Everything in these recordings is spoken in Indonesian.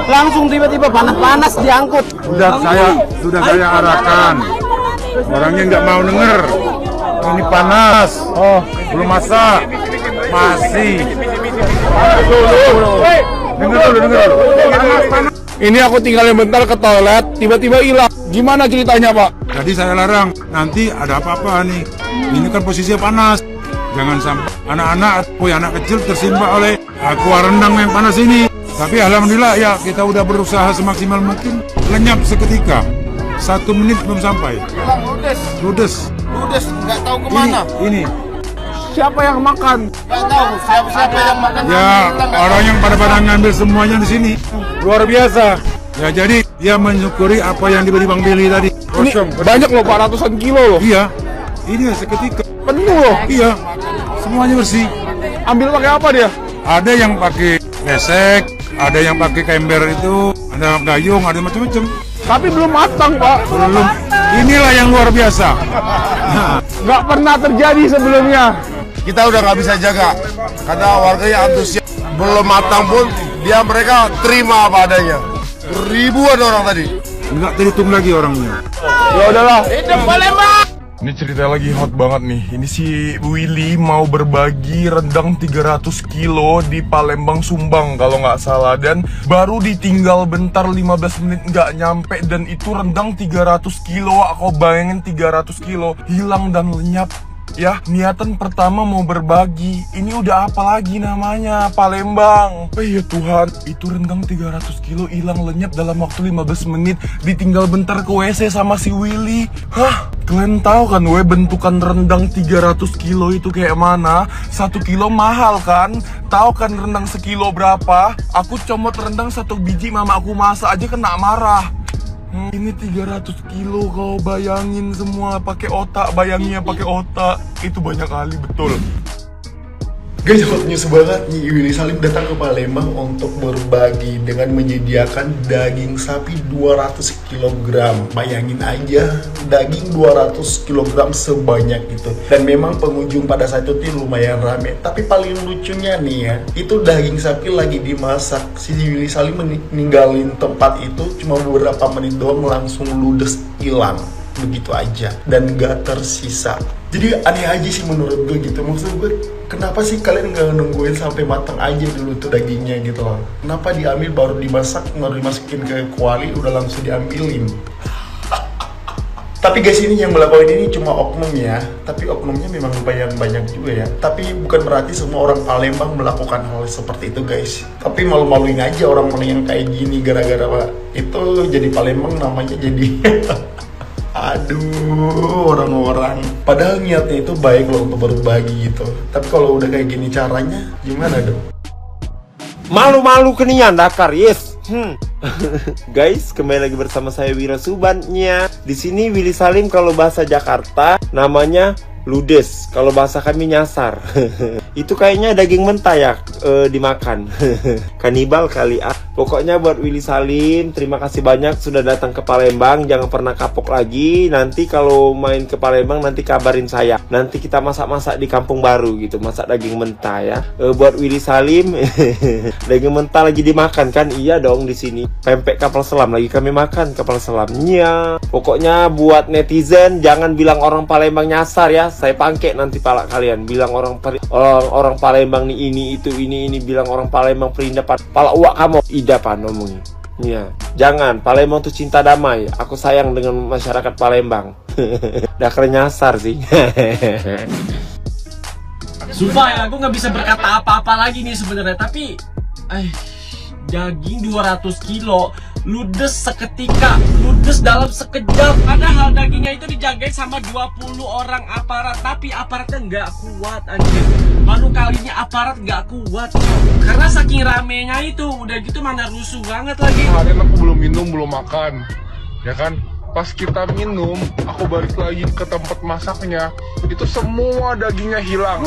Langsung tiba-tiba panas-panas diangkut. Sudah saya arahkan. Orangnya nggak mau denger. Ini panas. Oh, belum masak. Masih. Dengar dulu. Panas. Ini aku tinggalin bentar ke toilet, tiba-tiba hilang. Gimana ceritanya, Pak? Jadi saya larang. Nanti ada apa-apa nih. Ini kan posisinya panas. Jangan sampai anak-anak kecil tersimpa oleh kuah rendang yang panas ini. Tapi alhamdulillah ya kita udah berusaha semaksimal mungkin. Lenyap seketika. 1 menit belum sampai. Ludes, Nggak tahu kemana. Ini. Siapa yang makan? Nggak tahu siapa yang makan. Ya orang yang pada ngambil semuanya di sini. Luar biasa. Ya jadi dia mensyukuri apa yang diberi Bang Billy tadi. Ini banyak loh Pak, ratusan kilo loh. Iya. Ini seketika. Penuh loh. Iya. Semuanya bersih. Ambil pakai apa dia? Ada yang pakai besek, ada yang pakai ember itu, ada dayung, ada macam-macam. Tapi belum matang, Pak. Belum. Inilah yang luar biasa. Nggak pernah terjadi sebelumnya. Kita udah nggak bisa jaga karena warganya antusias. Belum matang pun mereka terima apa adanya. Ribuan orang tadi. Nggak terhitung lagi orangnya. Ya udahlah. Hidup Palembang. Ini cerita lagi hot banget nih. Ini si Willy mau berbagi rendang 300 kilo di Palembang Sumbang kalau nggak salah. Dan baru ditinggal bentar 15 menit nggak nyampe. Dan itu rendang 300 kilo. Aku bayangin 300 kilo hilang dan lenyap. Ya, niatan pertama mau berbagi. Ini udah apa lagi namanya? Palembang. Oh ya Tuhan, itu rendang 300 kilo hilang lenyap dalam waktu 15 menit. Ditinggal bentar ke WC sama si Willy. Hah? Kalian tahu kan bentukan rendang 300 kilo itu kayak mana? 1 kilo mahal kan? Tahu kan rendang sekilo berapa? Aku comot rendang 1 biji mama aku masak aja kena marah. Ini 300 kilo kau bayangin semua pakai otak, bayangnya pakai otak. Itu banyak kali betul. Guys, hot news banget nih, Willy Salim datang ke Palembang untuk berbagi dengan menyediakan daging sapi 200 kg. Bayangin aja, daging 200 kg sebanyak itu. Dan memang pengunjung pada saat itu lumayan rame. Tapi paling lucunya nih ya, itu daging sapi lagi dimasak. Si Willy Salim ninggalin tempat itu cuma beberapa menit doang langsung ludes hilang. Begitu aja dan gak tersisa. Jadi aneh aja sih menurut gue gitu. Maksud gue, kenapa sih kalian gak nungguin sampai matang aja dulu tuh dagingnya gitu loh? Kenapa diambil baru dimasak, baru dimasukin ke kuali udah langsung diambilin? Tapi guys, ini yang melakukan ini cuma oknum ya. Tapi oknumnya memang lumayan banyak juga ya. Tapi bukan berarti semua orang Palembang melakukan hal seperti itu guys. Tapi malu-maluin aja orang-orang yang kayak gini gara-gara itu jadi Palembang namanya jadi aduh, orang-orang. Padahal niatnya itu baik loh untuk berbagi gitu. Tapi kalau udah kayak gini caranya, gimana dong? Malu-malu keningan Dakar, yes. Guys, kembali lagi bersama saya Wira Subannya. Di sini Willy Salim kalau bahasa Jakarta namanya ludes, kalau bahasa kami nyasar. Itu kayaknya daging mentah ya dimakan. Kanibal kali ah. Pokoknya buat Willy Salim, terima kasih banyak sudah datang ke Palembang. Jangan pernah kapok lagi. Nanti kalau main ke Palembang nanti kabarin saya. Nanti kita masak-masak di kampung baru gitu, masak daging mentah ya. Buat Willy Salim, daging mentah lagi dimakan kan? Iya dong di sini. Pempek kapal selam lagi kami makan kapal selamnya. Pokoknya buat netizen jangan bilang orang Palembang nyasar ya. Saya pangkek nanti pala kalian bilang orang Palembang nih ini bilang orang Palembang perindapan pala uak kamu idapan ngomongin. Iya, jangan. Palembang tuh cinta damai. Aku sayang dengan masyarakat Palembang. Dakar nyasar sih. Sumpah ya, aku nggak bisa berkata apa-apa lagi nih sebenarnya. Tapi, daging 200 kilo ludes seketika, ludes dalam sekejap. Padahal dagingnya itu dijagain sama 20 orang aparat, tapi aparatnya nggak kuat anjir. Baru kalinya aparat nggak kuat karena saking ramenya itu. Udah gitu mana rusuh banget lagi. Kemarin aku belum minum, belum makan, ya kan? Pas kita minum, aku balik lagi ke tempat masaknya. Itu semua dagingnya hilang.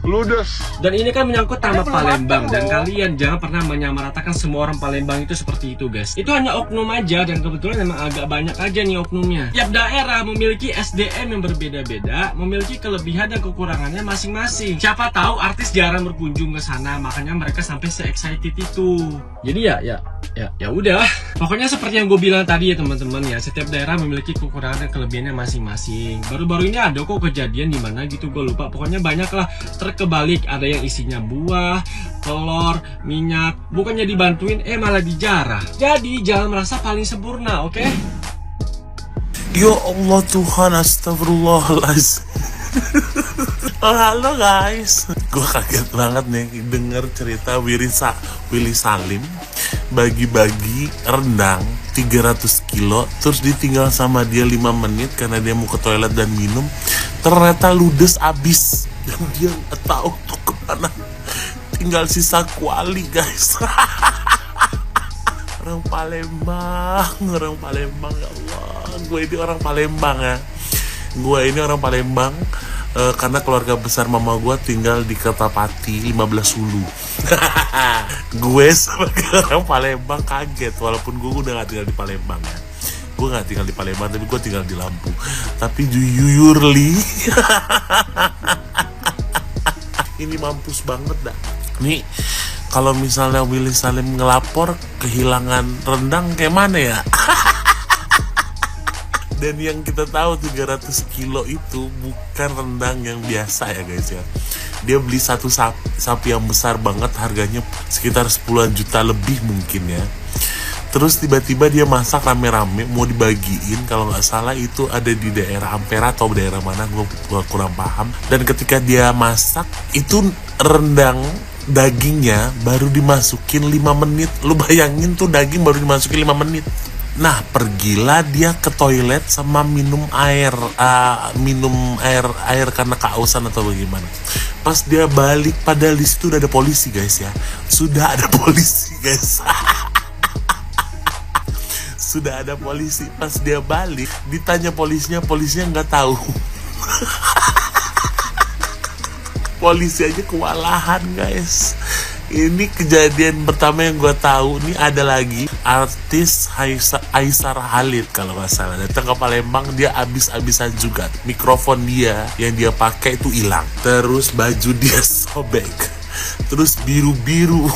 ludes. Dan ini kan menyangkut nama Palembang, dan kalian jangan pernah menyamaratakan semua orang Palembang itu seperti itu, guys. Itu hanya oknum aja, dan kebetulan memang agak banyak aja nih oknumnya. Tiap daerah memiliki SDM yang berbeda-beda, memiliki kelebihan dan kekurangannya masing-masing. Siapa tahu artis jarang berkunjung ke sana, makanya mereka sampai se-excited itu. Jadi ya udah. Pokoknya seperti yang gue bilang tadi ya teman-teman ya, setiap daerah memiliki kekurangan dan kelebihannya masing-masing. Baru-baru ini ada kok kejadian di mana gitu, gue lupa. Pokoknya banyak lah terkebalik, ada yang isinya buah, telur, minyak. Bukannya dibantuin, malah dijarah. Jadi jangan merasa paling sempurna, oke? Ya Allah Tuhan, astagfirullahaladzim. Oh, halo guys, gue kaget banget nih denger cerita Willy Salim bagi-bagi rendang 300 kilo terus ditinggal sama dia 5 menit karena dia mau ke toilet dan minum. Ternyata ludes abis dan dia nggak tahu tuh kemana, tinggal sisa kuali guys. Orang Palembang ya Allah, gue ini orang Palembang ya. Gue ini orang Palembang karena keluarga besar mama gue tinggal di Kertapati 15 Hulu. Gue sebagai orang Palembang kaget, walaupun gue udah gak tinggal di Palembang ya. Gue gak tinggal di Palembang, tapi gue tinggal di Lampung. Tapi jujurly ini mampus banget dah. Nih kalau misalnya Willy Salim ngelapor kehilangan rendang kayak mana ya? Dan yang kita tahu 300 kilo itu bukan rendang yang biasa ya guys ya. Dia beli satu sapi yang besar banget, harganya sekitar 10 juta lebih mungkin ya. Terus tiba-tiba dia masak rame-rame, mau dibagiin, kalau nggak salah itu ada di daerah Ampera atau daerah mana, gue kurang paham. Dan ketika dia masak, itu rendang dagingnya baru dimasukin 5 menit. Lu bayangin tuh daging baru dimasukin 5 menit. Nah, pergilah dia ke toilet sama minum air karena kehausan atau bagaimana. Pas dia balik, padahal di situ udah ada polisi guys ya. Sudah ada polisi guys. Sudah ada polisi. Pas dia balik, ditanya polisinya nggak tahu. Polisi aja kewalahan guys. Ini kejadian pertama yang gue tahu. Nih ada lagi artis Aisar Khalid kalau nggak salah datang ke Palembang, dia abis-abisan juga. Mikrofon dia yang dia pakai itu hilang, terus baju dia sobek, terus biru-biru.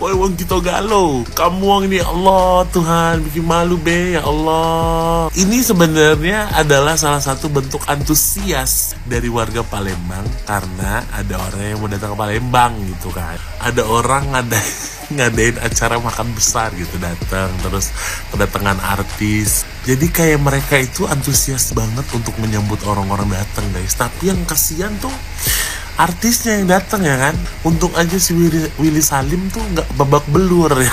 Woi wong kita galau, kamu wong ini Allah Tuhan bikin malu be ya Allah. Ini sebenarnya adalah salah satu bentuk antusias dari warga Palembang karena ada orang yang mau datang ke Palembang gitu kan. Ada orang ngadain acara makan besar gitu, datang terus kedatangan artis. Jadi kayak mereka itu antusias banget untuk menyambut orang-orang datang guys. Tapi yang kasihan tuh artisnya yang datang ya kan. Untung aja si Willy Salim tuh nggak babak belur ya.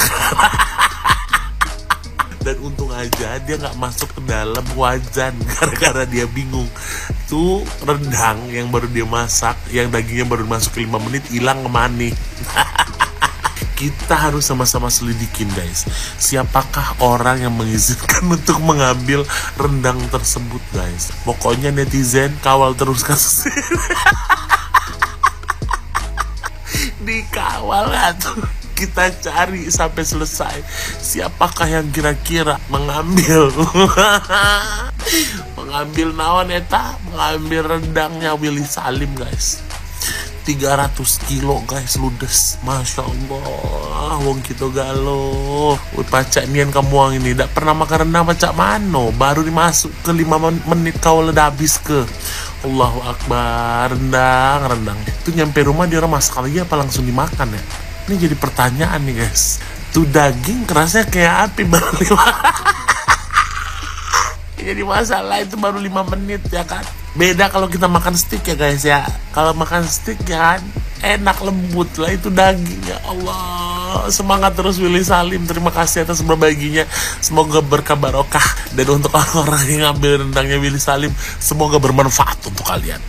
Dan untung aja dia nggak masuk ke dalam wajan gara-gara dia bingung. Tuh rendang yang baru dia masak, yang dagingnya baru masuk ke 5 menit hilang kemana. Kita harus sama-sama selidikin guys, siapakah orang yang mengizinkan untuk mengambil rendang tersebut guys. Pokoknya netizen kawal terus kasus ini. Dikawal tuh, kita cari sampai selesai siapakah yang kira-kira mengambil naon eta, mengambil rendangnya Willy Salim guys. 300 kilo guys ludes, masya Allah. Wong kita galau. Pacak nian kamu wang ini tidak pernah makan rendang pacak mano, baru dimasuk ke 5 menit kau udah habis ke. Allahu Akbar. Rendang itu nyampe rumah dia orang masak lagi apa langsung dimakan ya? Ini jadi pertanyaan nih guys. Tuh daging kerasnya kayak api baru 5. Jadi masalah itu baru 5 menit ya kan. Beda kalau kita makan steak ya guys ya. Kalau makan steak ya kan enak lembut lah itu daging ya Allah. Semangat terus Willy Salim. Terima kasih atas berbaginya. Semoga berkah barokah. Dan untuk orang-orang yang ngambil rendangnya Willy Salim, semoga bermanfaat untuk kalian.